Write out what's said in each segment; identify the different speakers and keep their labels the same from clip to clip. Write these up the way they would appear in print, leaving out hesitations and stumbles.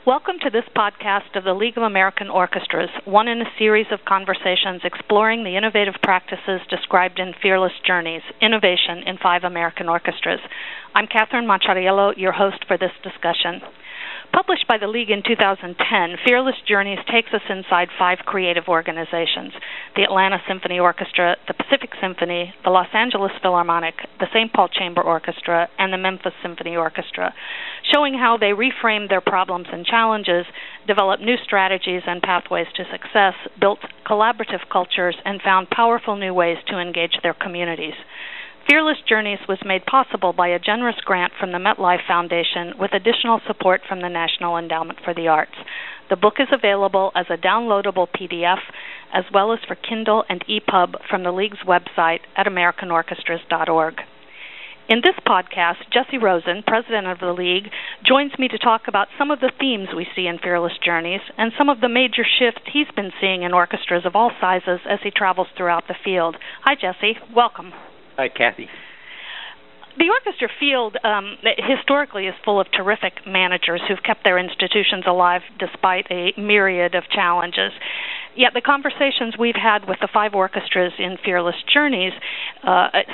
Speaker 1: Welcome to this podcast of the League of American Orchestras, one in a series of conversations exploring the innovative practices described in Fearless Journeys, Innovation in Five American Orchestras. I'm Catherine Maciariello, your host for this discussion. Published by the League in 2010, Fearless Journeys takes us inside five creative organizations: the Atlanta Symphony Orchestra, the Pacific Symphony, the Los Angeles Philharmonic, the St. Paul Chamber Orchestra, and the Memphis Symphony Orchestra, showing how they reframed their problems and challenges, developed new strategies and pathways to success, built collaborative cultures, and found powerful new ways to engage their communities. Fearless Journeys was made possible by a generous grant from the MetLife Foundation with additional support from the National Endowment for the Arts. The book is available as a downloadable PDF as well as for Kindle and EPUB from the League's website at americanorchestras.org. In this podcast, Jesse Rosen, president of the League, joins me to talk about some of the themes we see in Fearless Journeys and some of the major shifts he's been seeing in orchestras of all sizes as he travels throughout the field. Hi, Jesse. Welcome.
Speaker 2: Hi, Kathy.
Speaker 1: The orchestra field historically is full of terrific managers who've kept their institutions alive despite a myriad of challenges. Yet the conversations we've had with the five orchestras in Fearless Journeys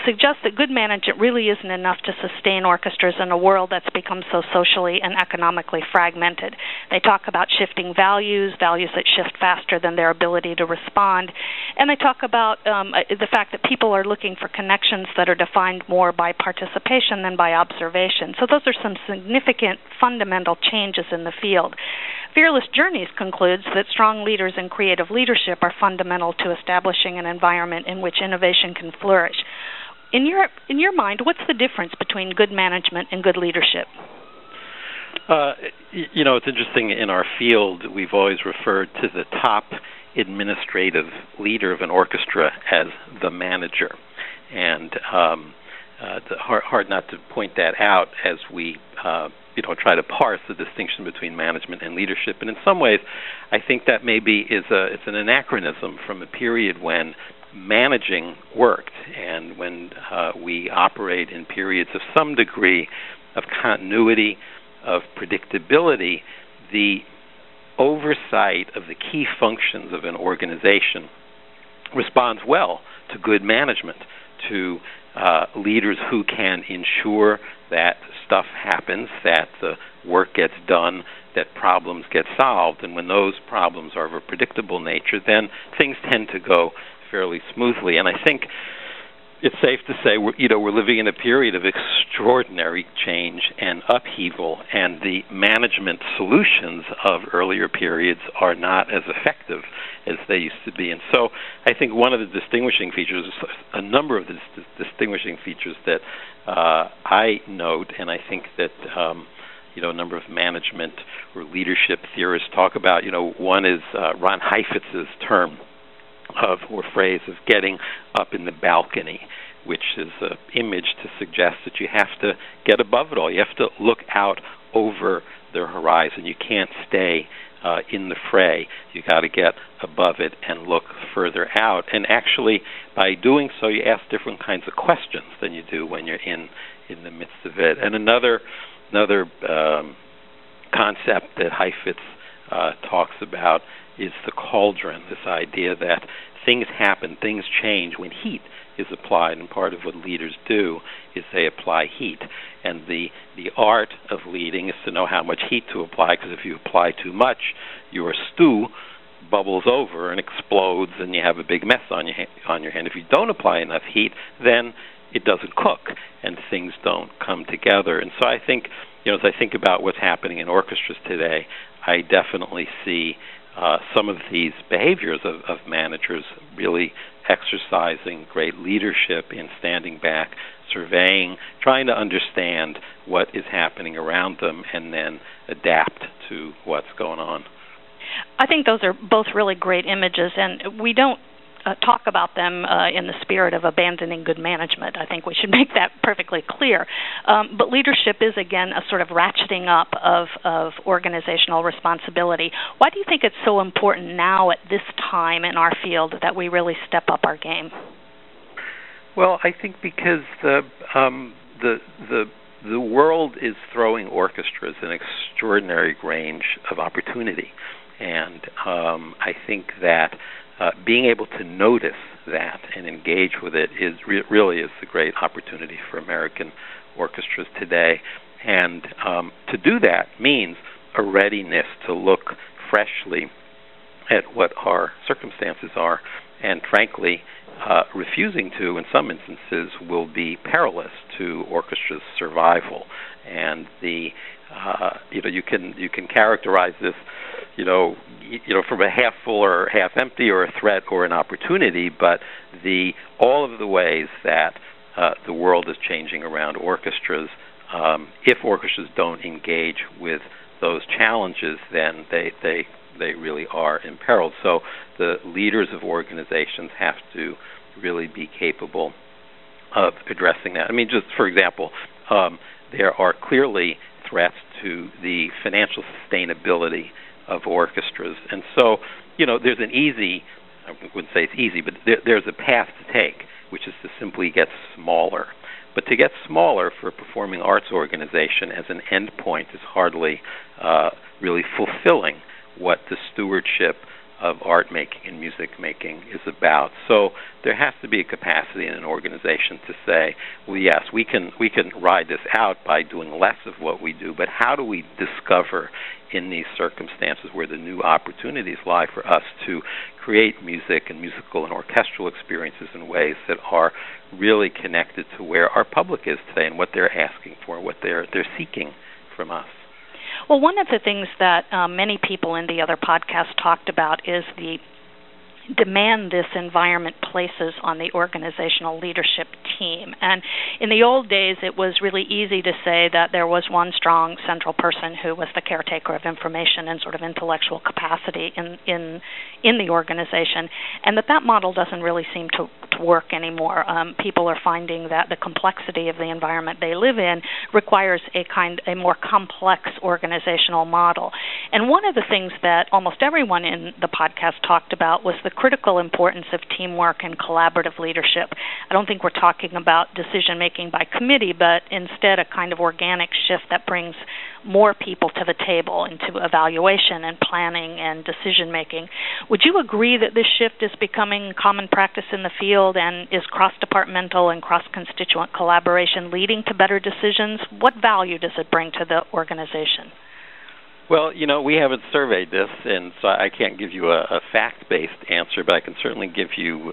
Speaker 1: suggest that good management really isn't enough to sustain orchestras in a world that's become so socially and economically fragmented. They talk about shifting values that shift faster than their ability to respond, and they talk about the fact that people are looking for connections that are defined more by participation than by observation. So those are some significant fundamental changes in the field. Fearless Journeys concludes that strong leaders and creative leadership are fundamental to establishing an environment in which innovation can flourish. In your mind, what's the difference between good management and good leadership?
Speaker 2: It's interesting. In our field, we've always referred to the top administrative leader of an orchestra as the manager. And it's hard not to point that out as we try to parse the distinction between management and leadership. And in some ways, I think that maybe it's an anachronism from a period when managing worked, and when we operate in periods of some degree of continuity, of predictability, the oversight of the key functions of an organization responds well to good management, to leaders who can ensure that stuff happens, that the work gets done, that problems get solved. And when those problems are of a predictable nature, then things tend to go fairly smoothly. And I think it's safe to say we're living in a period of extraordinary change and upheaval, and the management solutions of earlier periods are not as effective as they used to be. And so I think one of the distinguishing features, a number of the distinguishing features that I note, and I think that a number of management or leadership theorists talk about, one is Ron Heifetz's term or phrase of getting up in the balcony, which is an image to suggest that you have to get above it all. You have to look out over the horizon. You can't stay in the fray. You got to get above it and look further out. And actually, by doing so, you ask different kinds of questions than you do when you're in the midst of it. And another concept that Heifetz talks about is the cauldron, this idea that things happen, things change when heat is applied, and part of what leaders do is they apply heat. And the art of leading is to know how much heat to apply, because if you apply too much, your stew bubbles over and explodes, and you have a big mess on your hand. If you don't apply enough heat, then it doesn't cook, and things don't come together. And so I think, as I think about what's happening in orchestras today, I definitely see some of these behaviors of managers really exercising great leadership in standing back, surveying, trying to understand what is happening around them, and then adapt to what's going on.
Speaker 1: I think those are both really great images, and we don't talk about them in the spirit of abandoning good management. I think we should make that perfectly clear. But leadership is, again, a sort of ratcheting up of organizational responsibility. Why do you think it's so important now at this time in our field that we really step up our game?
Speaker 2: Well, I think because the the world is throwing orchestras an extraordinary range of opportunity, and I think that being able to notice that and engage with it is really is the great opportunity for American orchestras today. And to do that means a readiness to look freshly at what our circumstances are, and frankly, refusing to, in some instances, will be perilous to orchestra's survival. And the you can characterize this, from a half full or half empty, or a threat or an opportunity. But all of the ways that the world is changing around orchestras, if orchestras don't engage with those challenges, then they really are imperiled. So the leaders of organizations have to really be capable of addressing that. I mean, just for example, there are clearly threats to the financial sustainability of orchestras. And so, there's an easy, I wouldn't say it's easy, but there's a path to take, which is to simply get smaller. But to get smaller for a performing arts organization as an end point is hardly really fulfilling what the stewardship of art making and music making is about. So there has to be a capacity in an organization to say, well, yes, we can ride this out by doing less of what we do, but how do we discover in these circumstances where the new opportunities lie for us to create music and musical and orchestral experiences in ways that are really connected to where our public is today and what they're asking for, what they're seeking from us.
Speaker 1: Well, one of the things that many people in the other podcasts talked about is the demand this environment places on the organizational leadership team. And in the old days, it was really easy to say that there was one strong central person who was the caretaker of information and sort of intellectual capacity in the organization, and that model doesn't really seem to work anymore. People are finding that the complexity of the environment they live in requires a more complex organizational model. And one of the things that almost everyone in the podcast talked about was the critical importance of teamwork and collaborative leadership. I don't think we're talking about decision-making by committee, but instead a kind of organic shift that brings more people to the table into evaluation and planning and decision-making. Would you agree that this shift is becoming common practice in the field, and is cross-departmental and cross-constituent collaboration leading to better decisions? What value does it bring to the organization?
Speaker 2: Well, we haven't surveyed this, and so I can't give you a fact-based answer, but I can certainly give you,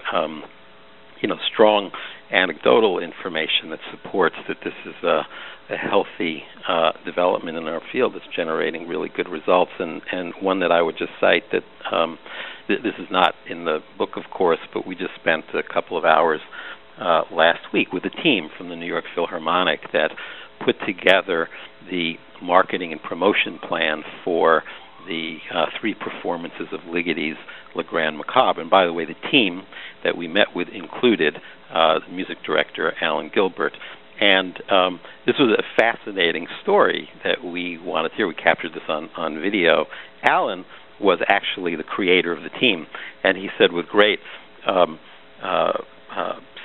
Speaker 2: strong anecdotal information that supports that this is a healthy development in our field that's generating really good results. And one that I would just cite that this is not in the book, of course, but we just spent a couple of hours last week with a team from the New York Philharmonic that put together the marketing and promotion plan for the 3 performances of Ligeti's Le Grand Macabre. And by the way, the team that we met with included the music director, Alan Gilbert. And this was a fascinating story that we wanted to hear. We captured this on video. Alan was actually the creator of the team, and he said with great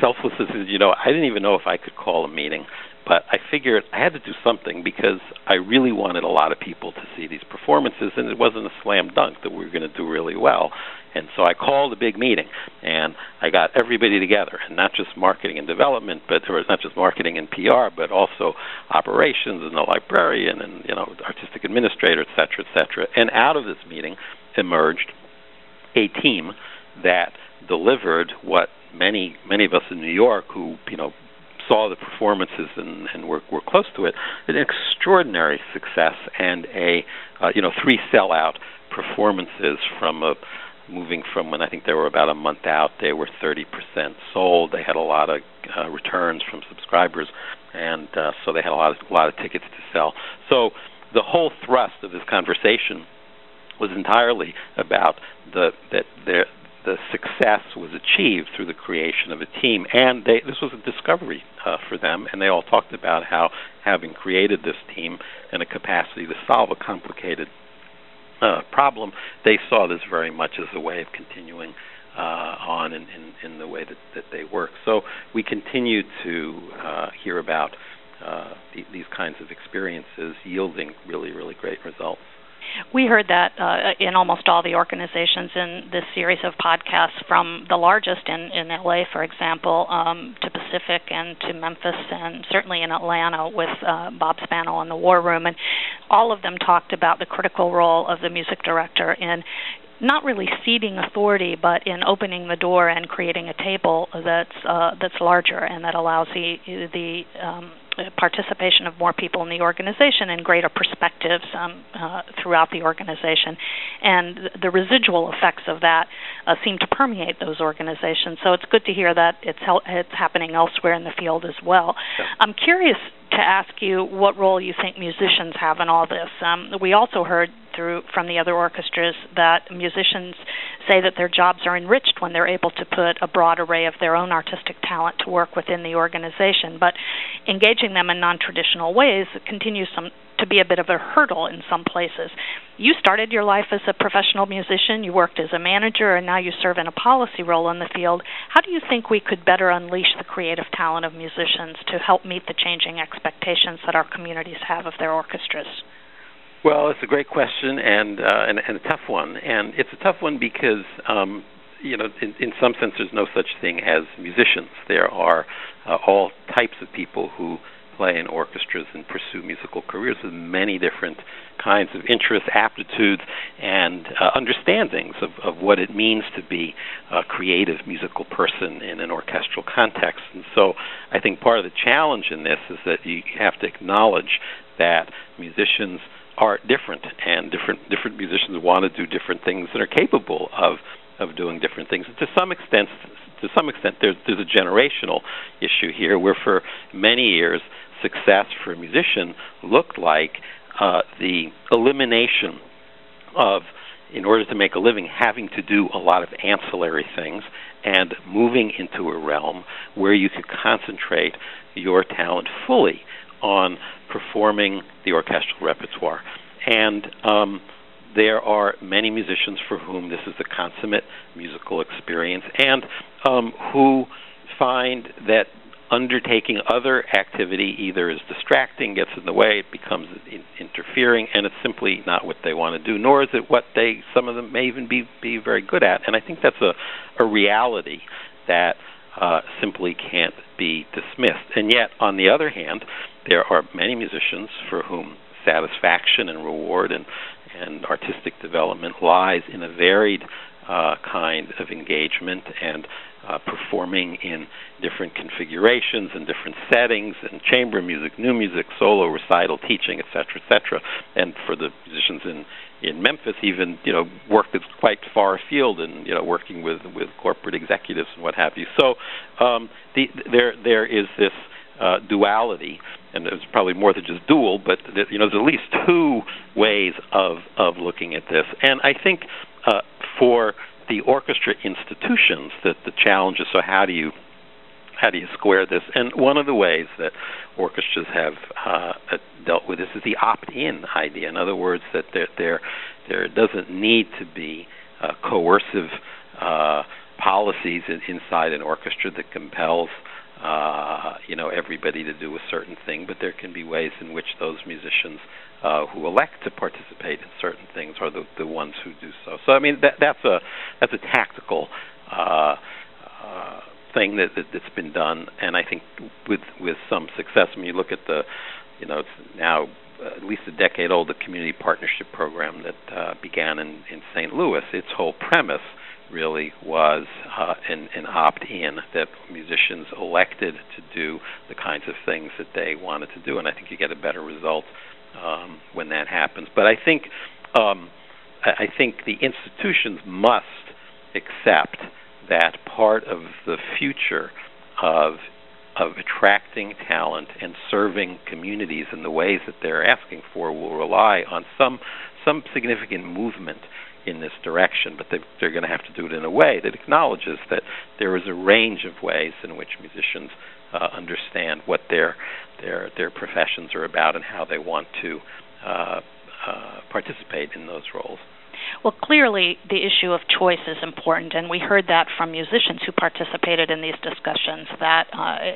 Speaker 2: selflessness, I didn't even know if I could call a meeting, but I figured I had to do something because I really wanted a lot of people to see these performances, and it wasn't a slam dunk that we were going to do really well. And so I called a big meeting, and I got everybody together, and not just marketing and development, or not just marketing and PR, but also operations and the librarian and artistic administrator, et cetera, et cetera. And out of this meeting emerged a team that delivered what many of us in New York who saw the performances and were close to it, an extraordinary success, and 3 sellout performances moving from when I think they were about a month out, they were 30% sold. They had a lot of returns from subscribers, and so they had a lot of tickets to sell. So the whole thrust of this conversation was entirely about the success was achieved through the creation of a team, and this was a discovery for them, and they all talked about how, having created this team and a capacity to solve a complicated problem, they saw this very much as a way of continuing on in the way that they work. So we continue to hear about these kinds of experiences yielding really, really great results.
Speaker 1: We heard that in almost all the organizations in this series of podcasts, from the largest in LA, for example, to Pacific and to Memphis, and certainly in Atlanta with Bob Spano in the War Room. And all of them talked about the critical role of the music director in not really ceding authority, but in opening the door and creating a table that's larger and that allows the participation of more people in the organization and greater perspectives throughout the organization. And the residual effects of that seem to permeate those organizations. So it's good to hear that it's happening elsewhere in the field as well.
Speaker 2: Yeah.
Speaker 1: I'm curious to ask you what role you think musicians have in all this. We also heard from the other orchestras that musicians say that their jobs are enriched when they're able to put a broad array of their own artistic talent to work within the organization. But engaging them in non-traditional ways continues to be a bit of a hurdle in some places. You started your life as a professional musician, you worked as a manager, and now you serve in a policy role in the field. How do you think we could better unleash the creative talent of musicians to help meet the changing expectations that our communities have of their orchestras?
Speaker 2: Well, it's a great question and a tough one. And it's a tough one because, in some sense there's no such thing as musicians. There are all types of people who play in orchestras and pursue musical careers with many different kinds of interests, aptitudes, and understandings of what it means to be a creative musical person in an orchestral context. And so I think part of the challenge in this is that you have to acknowledge that musicians are different, and different musicians want to do different things and are capable of doing different things. And to some extent, there's a generational issue here, where for many years success for a musician looked like the elimination of, in order to make a living, having to do a lot of ancillary things and moving into a realm where you could concentrate your talent fully on performing the orchestral repertoire. And there are many musicians for whom this is a consummate musical experience, and who find that undertaking other activity either is distracting, gets in the way, it becomes interfering, and it's simply not what they want to do, nor is it what some of them may even be very good at. And I think that's a reality that simply can't be dismissed. And yet, on the other hand, there are many musicians for whom satisfaction and reward and artistic development lies in a varied kind of engagement and performing in different configurations and different settings, and chamber music, new music, solo, recital, teaching, etc., etc. And for the musicians in Memphis, even work that's quite far afield, and working with corporate executives and what have you. So there is this duality, and there's probably more than just dual, but there's at least two ways of looking at this. And I think for the orchestra institutions, that the challenge is, so how do you square this? And one of the ways that orchestras have dealt with this is the opt-in idea. In other words, that there doesn't need to be coercive policies inside an orchestra that compels everybody to do a certain thing, but there can be ways in which those musicians who elect to participate in certain things are the ones who do so. So I mean that's a tactical thing that's been done, and I think with some success. When you look at it's now at least a decade old, the community partnership program that began in St. Louis. Its whole premise really was an opt-in, that musicians elected to do the kinds of things that they wanted to do, and I think you get a better result when that happens. But I think the institutions must accept that part of the future of attracting talent and serving communities in the ways that they're asking for will rely on some significant movement in this direction, but they're going to have to do it in a way that acknowledges that there is a range of ways in which musicians understand what their professions are about and how they want to participate in those roles.
Speaker 1: Well, clearly the issue of choice is important, and we heard that from musicians who participated in these discussions, that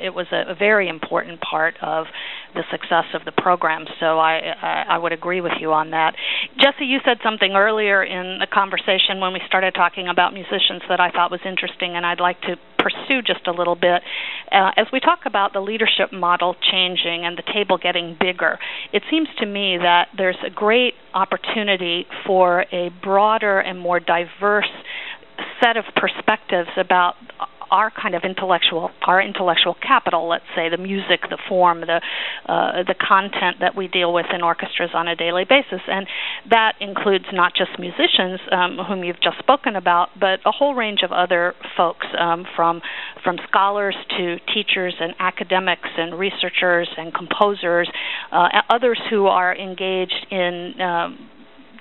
Speaker 1: it was a very important part of the success of the program. So I would agree with you on that. Jesse, you said something earlier in the conversation when we started talking about musicians that I thought was interesting, and I'd like to pursue just a little bit. As we talk about the leadership model changing and the table getting bigger, it seems to me that there's a great opportunity for a broader and more diverse set of perspectives about our kind of intellectual capital, let's say, the music, the form, the content that we deal with in orchestras on a daily basis. And that includes not just musicians, whom you've just spoken about, but a whole range of other folks, from scholars to teachers and academics and researchers and composers, others who are engaged in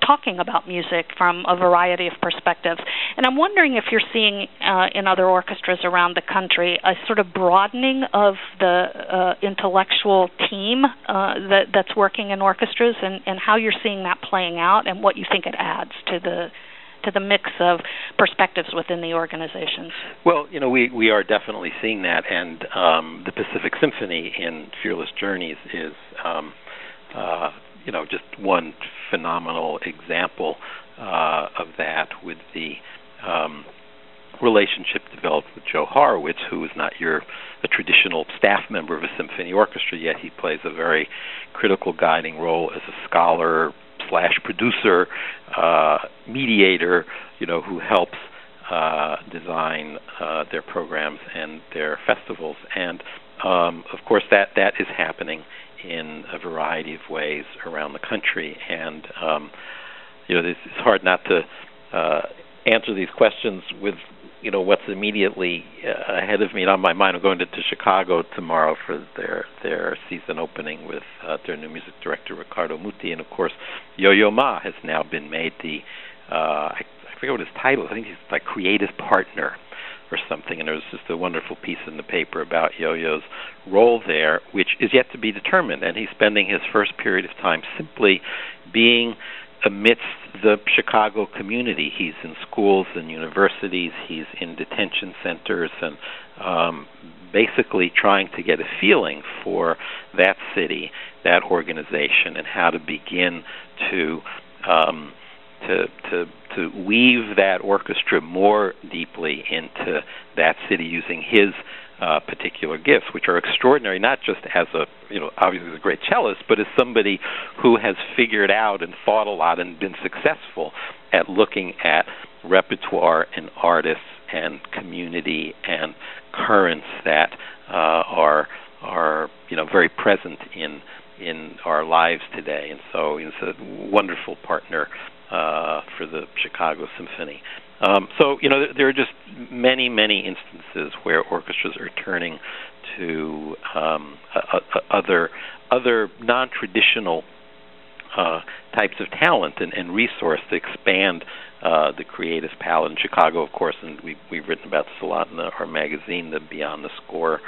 Speaker 1: talking about music from a variety of perspectives. And I'm wondering if you're seeing in other orchestras around the country a sort of broadening of the intellectual team that's working in orchestras, and how you're seeing that playing out, and what you think it adds to the mix of perspectives within the organizations.
Speaker 2: Well, we are definitely seeing that, and the Pacific Symphony in Fearless Journeys is just one phenomenal example of that, with the relationship developed with Joe Horowitz, who is not a traditional staff member of a symphony orchestra, yet he plays a very critical guiding role as a scholar / producer, mediator, who helps design their programs and their festivals. And of course that is happening in a variety of ways around the country, and it's hard not to answer these questions with what's immediately ahead of me and on my mind. I'm going to Chicago tomorrow for their season opening with their new music director Riccardo Muti, and of course Yo-Yo Ma has now been made the I forget what his title is. I think he's like creative partner or something, and there was just a wonderful piece in the paper about Yo-Yo's role there, which is yet to be determined, and he's spending his first period of time simply being amidst the Chicago community. He's in schools and universities, he's in detention centers, and basically trying to get a feeling for that city, that organization, and how to begin to weave that orchestra more deeply into that city, using his particular gifts, which are extraordinary, not just as obviously a great cellist, but as somebody who has figured out and thought a lot and been successful at looking at repertoire and artists and community and currents that are very present in our lives today. And so he's a wonderful partner for the Chicago Symphony. So there are just many, many instances where orchestras are turning to other non-traditional types of talent and resource to expand the creative palette. In Chicago, of course, and we've written about this a lot in our magazine, the Beyond the Score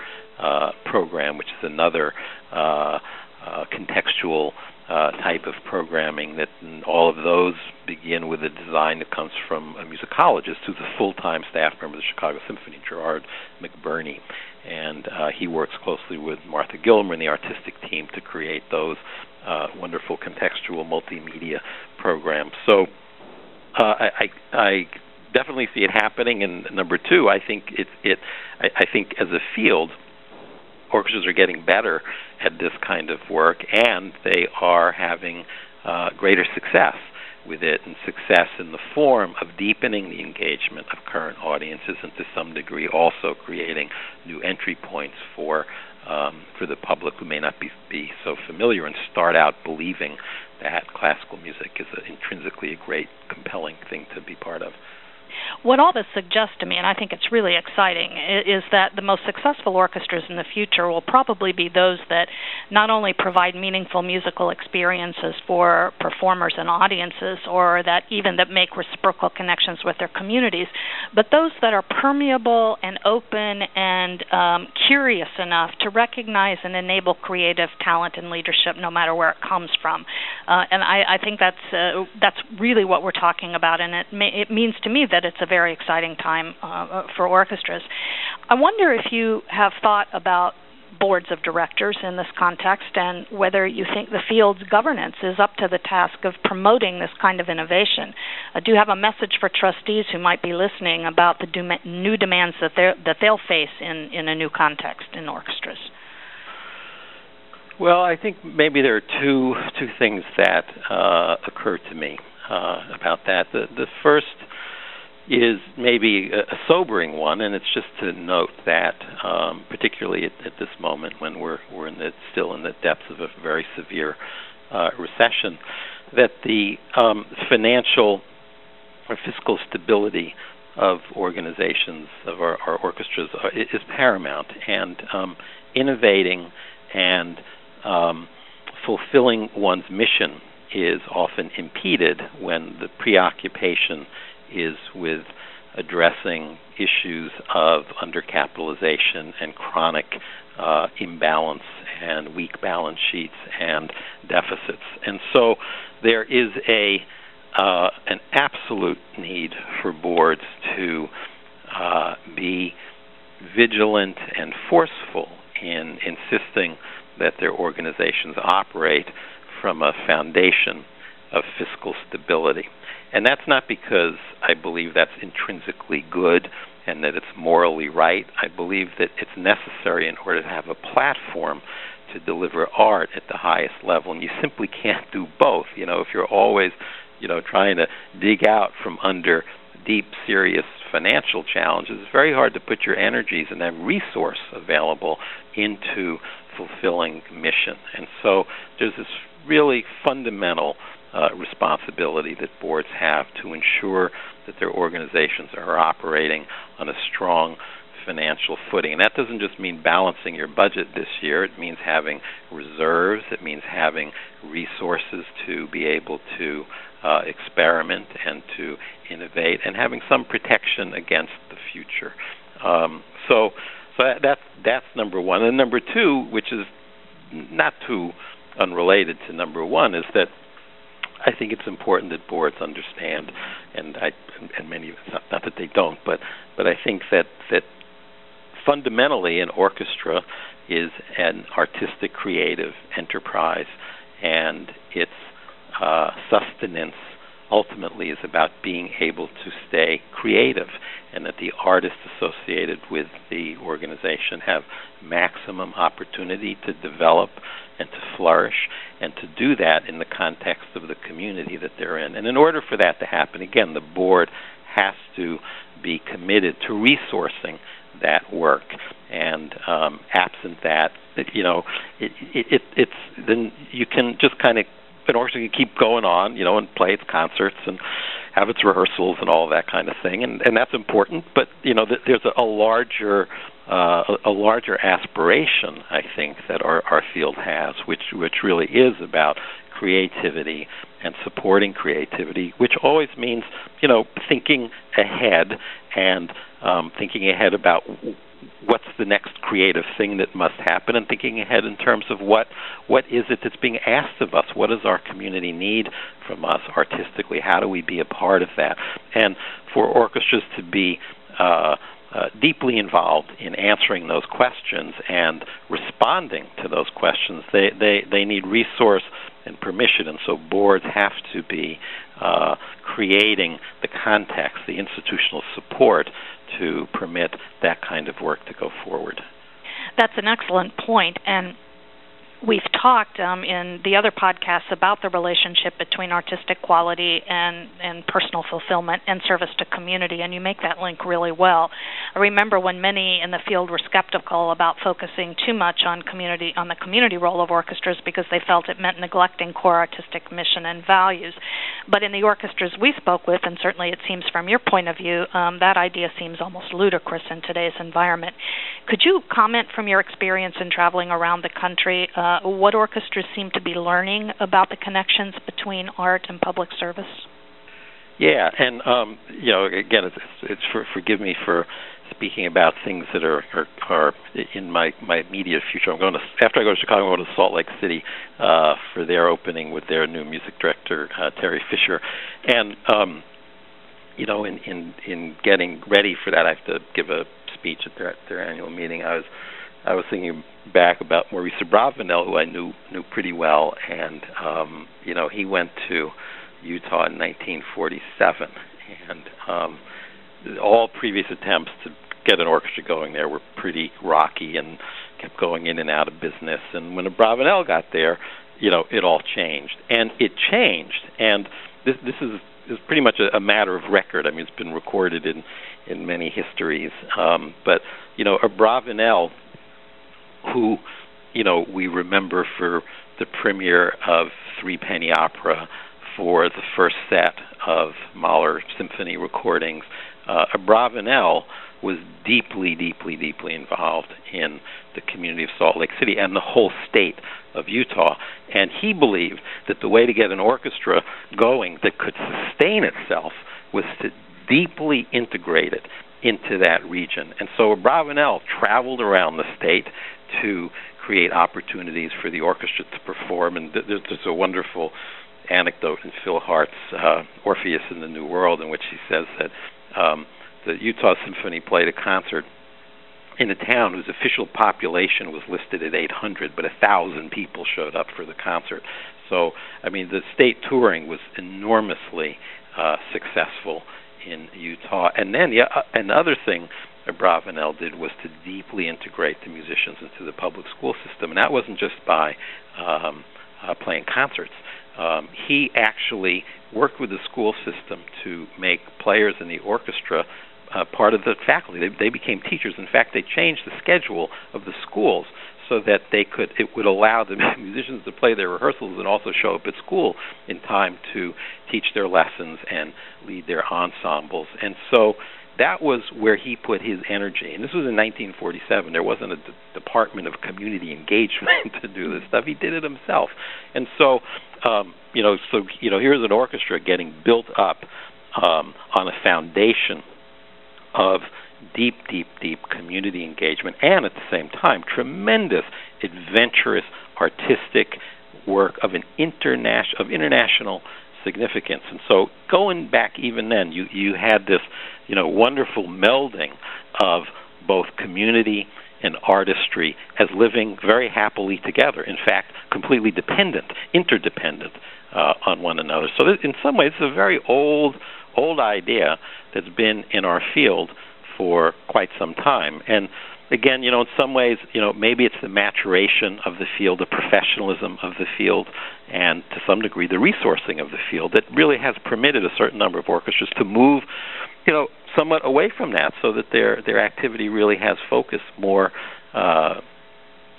Speaker 2: program, which is another contextual type of programming, that all of those begin with a design that comes from a musicologist who's a full-time staff member of the Chicago Symphony, Gerard McBurney, and he works closely with Martha Gilmer and the artistic team to create those wonderful contextual multimedia programs. So I definitely see it happening. And number two, I think I think as a field, orchestras are getting better at this kind of work, and they are having greater success with it, and success in the form of deepening the engagement of current audiences, and to some degree also creating new entry points for the public who may not be so familiar and start out believing that classical music is intrinsically a great, compelling thing to be part of.
Speaker 1: what all this suggests to me, and I think it's really exciting, is that the most successful orchestras in the future will probably be those that not only provide meaningful musical experiences for performers and audiences, or that make reciprocal connections with their communities, but those that are permeable and open and curious enough to recognize and enable creative talent and leadership, no matter where it comes from. And I think that's really what we're talking about, and it means to me that it's a very exciting time for orchestras. I wonder if you have thought about boards of directors in this context, and whether you think the field's governance is up to the task of promoting this kind of innovation. Do you have a message for trustees who might be listening about the new demands that they'll face in a new context in orchestras?
Speaker 2: Well, I think maybe there are two things that occur to me about that. The first is maybe a sobering one, and it's just to note that, particularly at this moment when we're still in the depths of a very severe recession, that the financial or fiscal stability of organizations, of our orchestras, is paramount, and innovating and fulfilling one's mission is often impeded when the preoccupation is with addressing issues of undercapitalization and chronic imbalance and weak balance sheets and deficits. And so there is an absolute need for boards to be vigilant and forceful in insisting that their organizations operate from a foundation of fiscal stability. And that's not because I believe that's intrinsically good and that it's morally right. I believe that it's necessary in order to have a platform to deliver art at the highest level, and you simply can't do both. If you're always, trying to dig out from under deep, serious financial challenges, it's very hard to put your energies and that resource available into fulfilling mission. And so there's this really fundamental responsibility that boards have to ensure that their organizations are operating on a strong financial footing. And that doesn't just mean balancing your budget this year. It means having reserves. It means having resources to be able to experiment and to innovate, and having some protection against the future. So that's number one. And number two, which is not too unrelated to number one, is that I think it's important that boards understand, and many, not that they don't, but I think that fundamentally an orchestra is an artistic, creative enterprise, and its sustenance ultimately is about being able to stay creative, and that the artists associated with the organization have maximum opportunity to develop and to flourish, and to do that in the context of the community that they're in. And in order for that to happen, again, the board has to be committed to resourcing that work. And absent that, it's then you can just kind of, an orchestra can keep going on, and play its concerts and have its rehearsals and all that kind of thing, and that's important. But there's a larger aspiration, I think, that our field has, which really is about creativity and supporting creativity, which always means thinking ahead and thinking ahead about what's the next creative thing that must happen, and thinking ahead in terms of what is it that's being asked of us? What does our community need from us artistically? How do we be a part of that? And for orchestras to be deeply involved in answering those questions and responding to those questions, they need resource and permission, and so boards have to be creating the context, the institutional support to permit that kind of work to go forward.
Speaker 1: That's an excellent point, and we've talked in the other podcasts about the relationship between artistic quality and personal fulfillment and service to community, and you make that link really well. I remember when many in the field were skeptical about focusing too much on the community role of orchestras because they felt it meant neglecting core artistic mission and values. But in the orchestras we spoke with, and certainly it seems from your point of view, that idea seems almost ludicrous in today's environment. Could you comment from your experience in traveling around the country what orchestras seem to be learning about the connections between art and public service?
Speaker 2: Yeah, and again, it's forgive me for speaking about things that are in my immediate future. After I go to Chicago, I'm going to Salt Lake City for their opening with their new music director, Terry Fisher, and in getting ready for that, I have to give a speech at their annual meeting. I was thinking back about Maurice Abravanel, who I knew pretty well, and he went to Utah in 1947, and all previous attempts to get an orchestra going there were pretty rocky and kept going in and out of business. And when Abravanel got there, it all changed, and it changed. And this is pretty much a matter of record. I mean, it's been recorded in many histories. But Abravanel, who we remember for the premiere of Three Penny Opera, for the first set of Mahler symphony recordings, Abravanel was deeply, deeply, deeply involved in the community of Salt Lake City and the whole state of Utah. And he believed that the way to get an orchestra going that could sustain itself was to deeply integrate it into that region. And so Abravanel traveled around the state to create opportunities for the orchestra to perform. And there's a wonderful anecdote in Phil Hart's Orpheus in the New World, in which he says that the Utah Symphony played a concert in a town whose official population was listed at 800, but 1,000 people showed up for the concert. So, I mean, the state touring was enormously successful in Utah. And then the other thing Abravanel did was to deeply integrate the musicians into the public school system, and that wasn't just by playing concerts. He actually worked with the school system to make players in the orchestra part of the faculty. They became teachers. In fact, they changed the schedule of the schools so that it would allow the musicians to play their rehearsals and also show up at school in time to teach their lessons and lead their ensembles. And so that was where he put his energy. And this was in 1947. There wasn't a Department of Community Engagement to do this stuff. He did it himself. And so, here's an orchestra getting built up on a foundation of deep, deep, deep community engagement, and at the same time, tremendous, adventurous, artistic work of international significance. And so, going back even then, you had this, wonderful melding of both community and artistry as living very happily together. In fact, completely interdependent on one another. So, in some ways, it's a very old idea that's been in our field for quite some time. And again, in some ways, maybe it's the maturation of the field, the professionalism of the field, and to some degree the resourcing of the field that really has permitted a certain number of orchestras to move, somewhat away from that, so that their activity really has focused more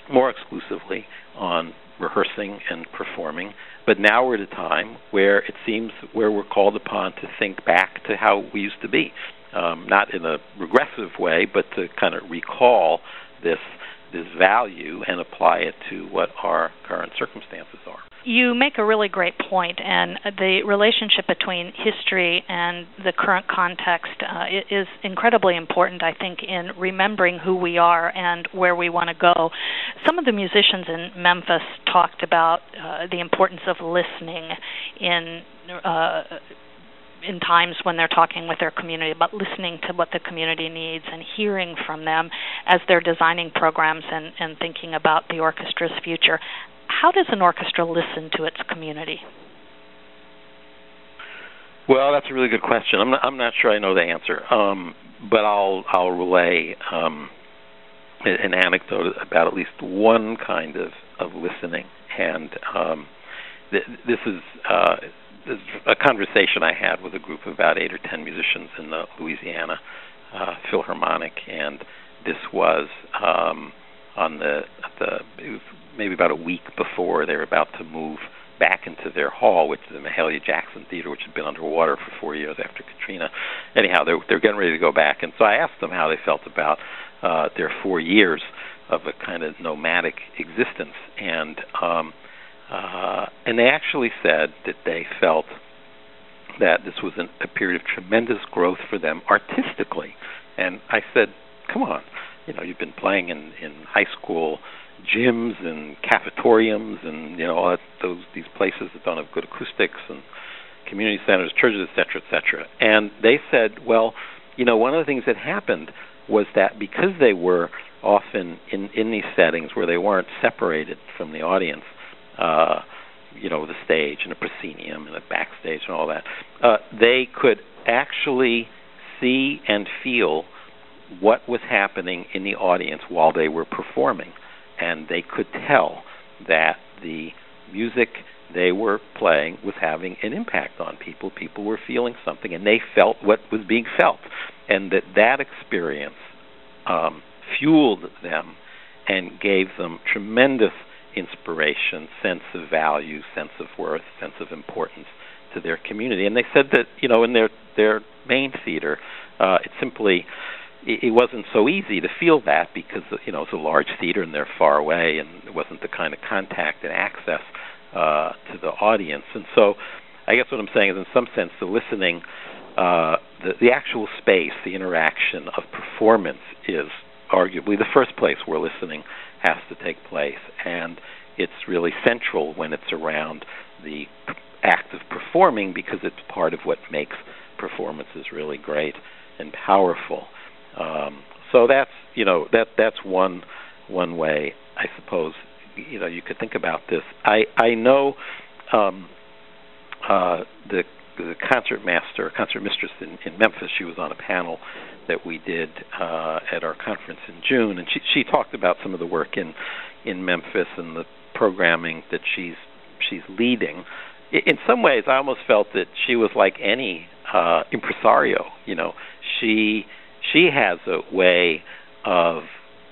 Speaker 2: exclusively on rehearsing and performing. But now we're at a time where it seems where we're called upon to think back to how we used to be. Not in a regressive way, but to kind of recall this value and apply it to what our current circumstances are.
Speaker 1: You make a really great point, and the relationship between history and the current context is incredibly important, I think, in remembering who we are and where we want to go. Some of the musicians in Memphis talked about the importance of listening in times when they're talking with their community, about listening to what the community needs and hearing from them as they're designing programs and thinking about the orchestra's future. How does an orchestra listen to its community?
Speaker 2: Well, that's a really good question. I'm not sure I know the answer, but I'll relay an anecdote about at least one kind of of listening. And this is a conversation I had with a group of about 8 or 10 musicians in the Louisiana Philharmonic, and this was it was maybe about a week before they were about to move back into their hall, which is the Mahalia Jackson Theater, which had been underwater for 4 years after Katrina. Anyhow, they're getting ready to go back, and so I asked them how they felt about their 4 years of a kind of nomadic existence, and they actually said that they felt that this was a period of tremendous growth for them artistically. And I said, come on, you've been playing in high school gyms and cafetoriums and these places that don't have good acoustics, and community centers, churches, et cetera, et cetera. And they said, well, one of the things that happened was that because they were often in these settings where they weren't separated from the audience, the stage and a proscenium and a backstage and all that, they could actually see and feel what was happening in the audience while they were performing. And they could tell that the music they were playing was having an impact on people. People were feeling something, and they felt what was being felt. And that experience fueled them and gave them tremendous inspiration, sense of value, sense of worth, sense of importance to their community. And they said that, in their main theater, it wasn't so easy to feel that because, it's a large theater and they're far away, and there wasn't the kind of contact and access to the audience. And so I guess what I'm saying is, in some sense, the listening, the actual space, the interaction of performance is arguably the first place where listening has to take place. And it's really central when it's around the act of performing, because it's part of what makes performances really great and powerful. So that's one way, I suppose, you could think about this. I know the concert mistress in Memphis. She was on a panel that we did at our conference in June, and she talked about some of the work in Memphis and the programming that she's leading. In some ways, I almost felt that she was like any impresario. She has a way of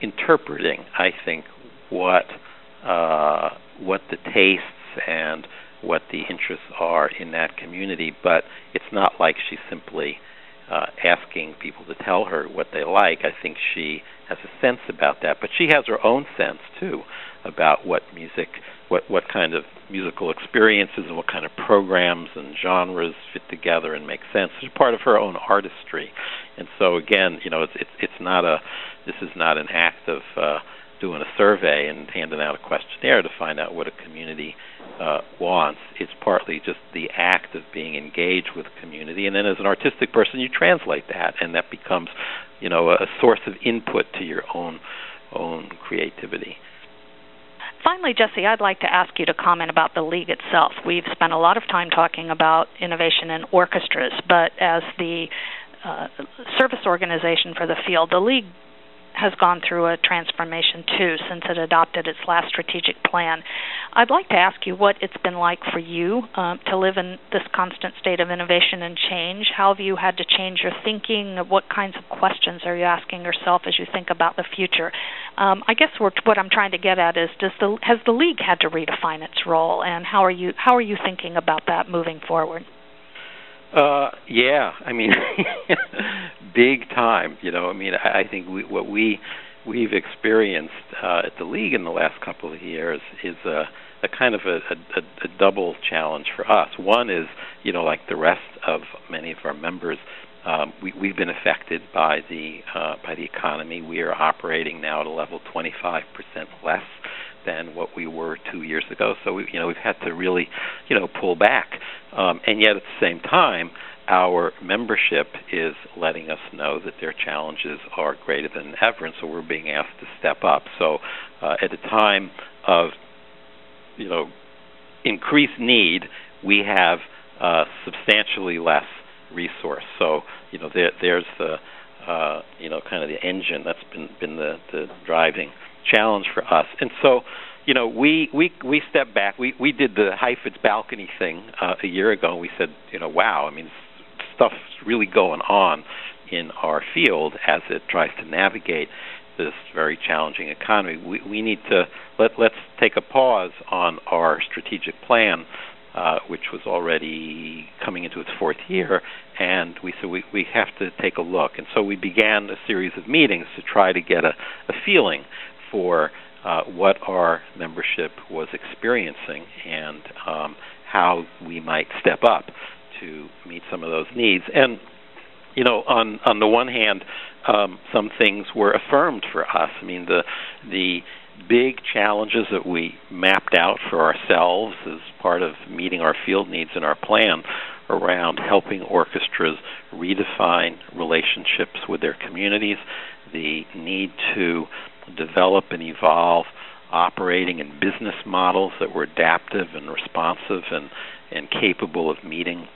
Speaker 2: interpreting, I think, what the tastes and what the interests are in that community, but it's not like she's simply asking people to tell her what they like. I think she has a sense about that, but she has her own sense too about what music, what kind of musical experiences and what kind of programs and genres fit together and make sense. It's part of her own artistry. And so again, this is not an act of doing a survey and handing out a questionnaire to find out what a community wants. It's partly just the act of being engaged with community, and then as an artistic person, you translate that, and that becomes, a source of input to your own creativity.
Speaker 1: Finally, Jesse, I'd like to ask you to comment about the League itself. We've spent a lot of time talking about innovation in orchestras, but as the service organization for the field, the League has gone through a transformation too since it adopted its last strategic plan. I'd like to ask you what it's been like for you to live in this constant state of innovation and change. How have you had to change your thinking? What kinds of questions are you asking yourself as you think about the future? I guess what I'm trying to get at is, has the League had to redefine its role, and how are you thinking about that moving forward?
Speaker 2: Yeah, I mean, big time. I think what we've experienced at the League in the last couple of years is a kind of a double challenge for us. One is, like the rest of many of our members, we've been affected by the economy. We are operating now at a level 25% less than what we were 2 years ago. So we've had to really, pull back. And yet at the same time, our membership is letting us know that their challenges are greater than ever, and so we're being asked to step up. So at a time of, increased need, we have substantially less resource. So, there's the, kind of the engine that's been the driving challenge for us. And so, we stepped back. We did the Heifetz balcony thing a year ago, and we said, wow, I mean, stuff's really going on in our field as it tries to navigate this very challenging economy. We need to let's take a pause on our strategic plan, which was already coming into its fourth year, and we said we have to take a look. And so we began a series of meetings to try to get a feeling for what our membership was experiencing and how we might step up to meet some of those needs. And on the one hand, some things were affirmed for us. I mean, the big challenges that we mapped out for ourselves as part of meeting our field needs in our plan around helping orchestras redefine relationships with their communities, the need to develop and evolve operating and business models that were adaptive and responsive and capable of meeting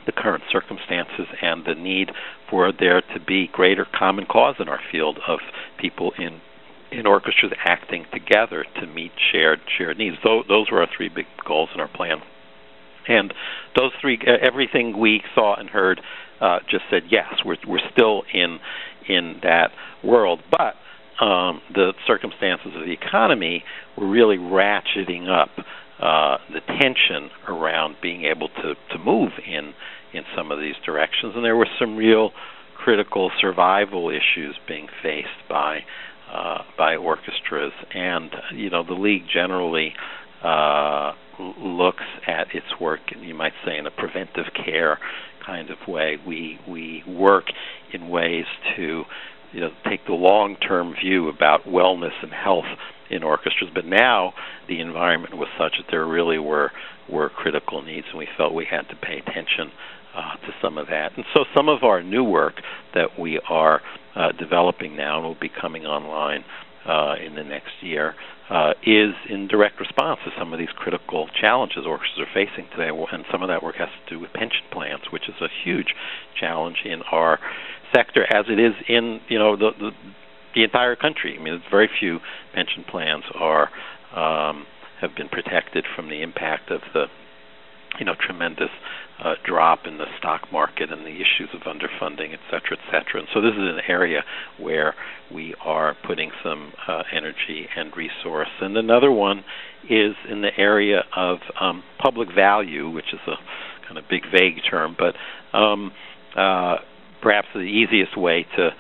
Speaker 2: the current circumstances, and the need for there to be greater common cause in our field of people in orchestras acting together to meet shared needs. Those were our three big goals in our plan. And those three, everything we saw and heard just said yes, we're still in that world. But the circumstances of the economy were really ratcheting up the tension around being able to move in some of these directions, and there were some real critical survival issues being faced by orchestras. And the league generally looks at its work, you might say, in a preventive care kind of way. We work in ways to take the long-term view about wellness and health in orchestras, but now the environment was such that there really were critical needs, and we felt we had to pay attention to some of that. And so some of our new work that we are developing now and will be coming online in the next year is in direct response to some of these critical challenges orchestras are facing today, and some of that work has to do with pension plans, which is a huge challenge in our sector, as it is in the entire country. I mean, very few pension plans have been protected from the impact of the tremendous drop in the stock market and the issues of underfunding, et cetera, et cetera. And so this is an area where we are putting some energy and resource. And another one is in the area of public value, which is a kind of big, vague term, but perhaps the easiest way to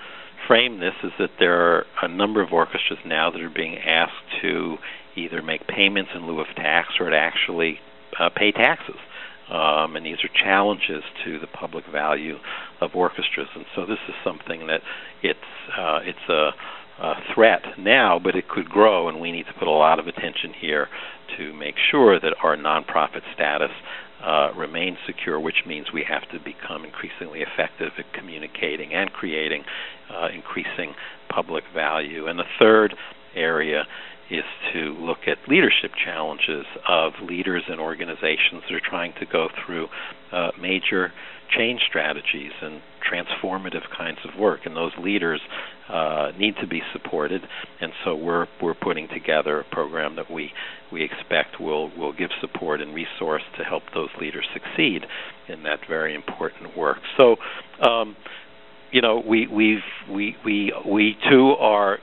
Speaker 2: frame this is that there are a number of orchestras now that are being asked to either make payments in lieu of tax or to actually pay taxes. And these are challenges to the public value of orchestras. And so this is something that it's a threat now, but it could grow, and we need to put a lot of attention here to make sure that our nonprofit status remains secure, which means we have to become increasingly effective at communicating and creating increasing public value. And the third area is to look at leadership challenges of leaders and organizations that are trying to go through major change strategies and transformative kinds of work, and those leaders need to be supported. And so we're putting together a program that we expect will give support and resource to help those leaders succeed in that very important work. So we too are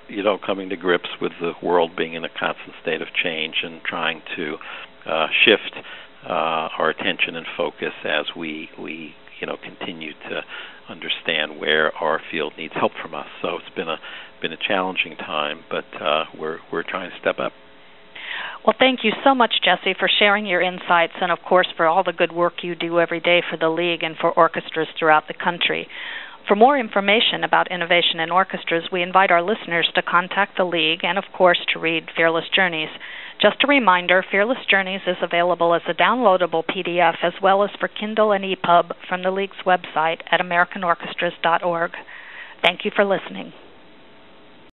Speaker 2: coming to grips with the world being in a constant state of change and trying to shift our attention and focus as we continue to understand where our field needs help from us. So it's been a challenging time, but we're trying to step up.
Speaker 1: Well, thank you so much, Jesse, for sharing your insights and, of course, for all the good work you do every day for the League and for orchestras throughout the country. For more information about innovation in orchestras, we invite our listeners to contact the League and, of course, to read Fearless Journeys. Just a reminder, Fearless Journeys is available as a downloadable PDF as well as for Kindle and EPUB from the League's website at americanorchestras.org. Thank you for listening.